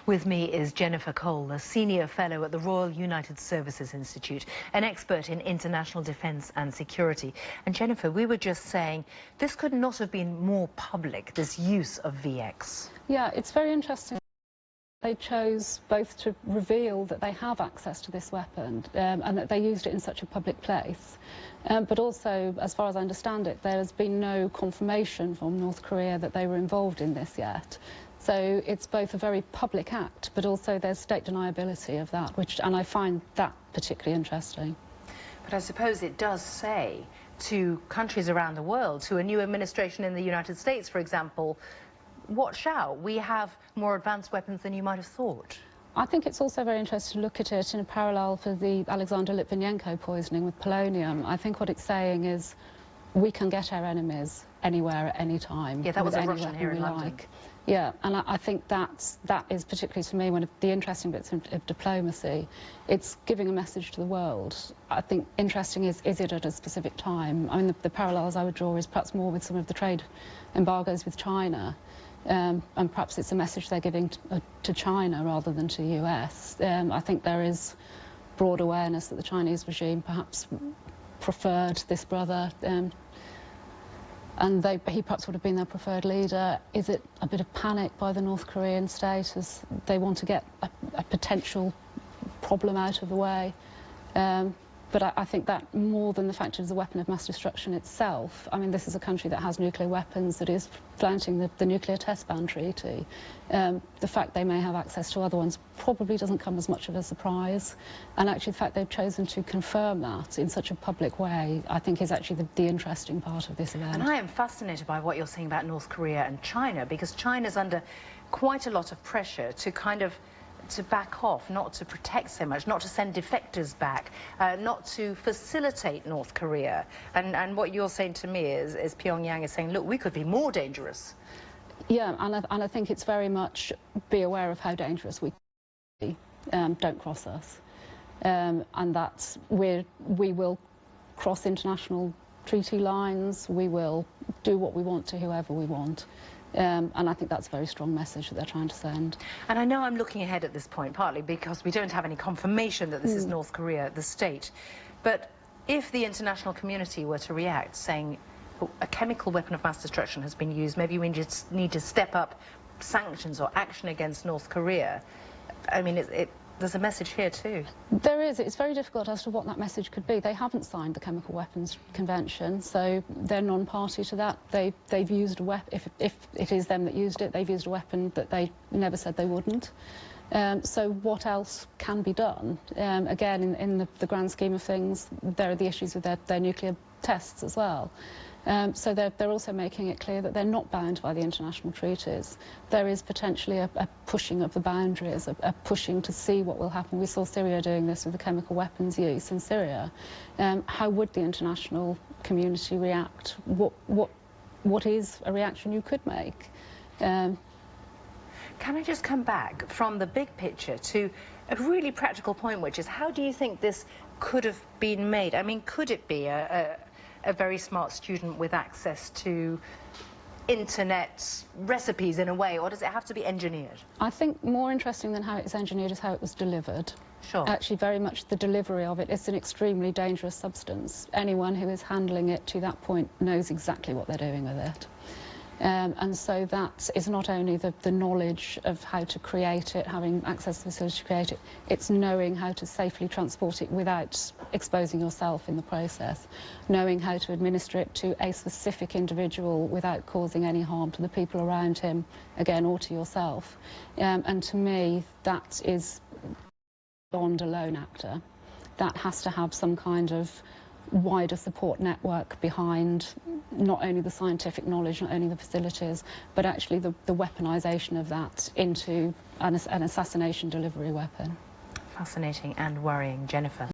With me is Jennifer Cole, a senior fellow at the Royal United Services Institute, an expert in international defence and security. And Jennifer, we were just saying this could not have been more public, this use of VX. Yeah, it's very interesting. They chose both to reveal that they have access to this weapon and that they used it in such a public place. But also, as far as I understand it, there has been no confirmation from North Korea that they were involved in this yet. So it's both a very public act, but also there's state deniability of that, and I find that particularly interesting. But I suppose it does say to countries around the world, to a new administration in the United States, for example, watch out, we have more advanced weapons than you might have thought. I think it's also very interesting to look at it in a parallel for the Alexander Litvinenko poisoning with polonium. I think what it's saying is we can get our enemies anywhere at any time. Yeah, that was a Russian here in London. Yeah, and I think that is particularly, to me, one of the interesting bits of diplomacy. It's giving a message to the world. I think interesting is it at a specific time? I mean, the parallels I would draw is perhaps more with some of the trade embargoes with China. And perhaps it's a message they're giving to China rather than to the US. I think there is broad awareness that the Chinese regime perhaps preferred this brother, and he perhaps would have been their preferred leader. Is it a bit of panic by the North Korean state as they want to get a potential problem out of the way? But I think that more than the fact it is a weapon of mass destruction itself, I mean, this is a country that has nuclear weapons, that is flaunting the nuclear test ban treaty. The fact they may have access to other ones probably doesn't come as much of a surprise. And actually the fact they've chosen to confirm that in such a public way, I think is actually the interesting part of this event. And I am fascinated by what you're saying about North Korea and China, because China's under quite a lot of pressure to back off, not to protect so much, not to send defectors back, not to facilitate North Korea. And what you're saying to me is Pyongyang is saying, look, we could be more dangerous. Yeah, and I think it's very much be aware of how dangerous we can be. Don't cross us. And that we will cross international treaty lines, we will do what we want to whoever we want. And I think that's a very strong message that they're trying to send. And I know I'm looking ahead at this point, partly because we don't have any confirmation that this is North Korea, the state. But if the international community were to react, saying a chemical weapon of mass destruction has been used, maybe we just need to step up sanctions or action against North Korea, I mean, there's a message here too. There is. It's very difficult as to what that message could be. They haven't signed the Chemical Weapons Convention, so they're non-party to that. They've used a weapon, if it is them that used it, they've used a weapon that they never said they wouldn't. So what else can be done? Again, in the grand scheme of things, there are the issues with their nuclear tests as well. So they're also making it clear that they're not bound by the international treaties. There is potentially a pushing of the boundaries, a pushing to see what will happen. We saw Syria doing this with the chemical weapons use in Syria. How would the international community react? What is a reaction you could make? Can I just come back from the big picture to a really practical point, which is how do you think this could have been made? I mean, could it be a very smart student with access to internet recipes in a way, or does it have to be engineered? I think more interesting than how it's engineered is how it was delivered. Sure. Actually, very much the delivery of it. It's an extremely dangerous substance. Anyone who is handling it to that point knows exactly what they're doing with it. And so that is not only the knowledge of how to create it, having access to the facility to create it, it's knowing how to safely transport it without exposing yourself in the process, knowing how to administer it to a specific individual without causing any harm to the people around him, again, or to yourself. And to me, that is beyond a lone actor. That has to have some kind of wider support network behind not only the scientific knowledge, not only the facilities, but actually the weaponisation of that into an assassination delivery weapon. Fascinating and worrying, Jennifer.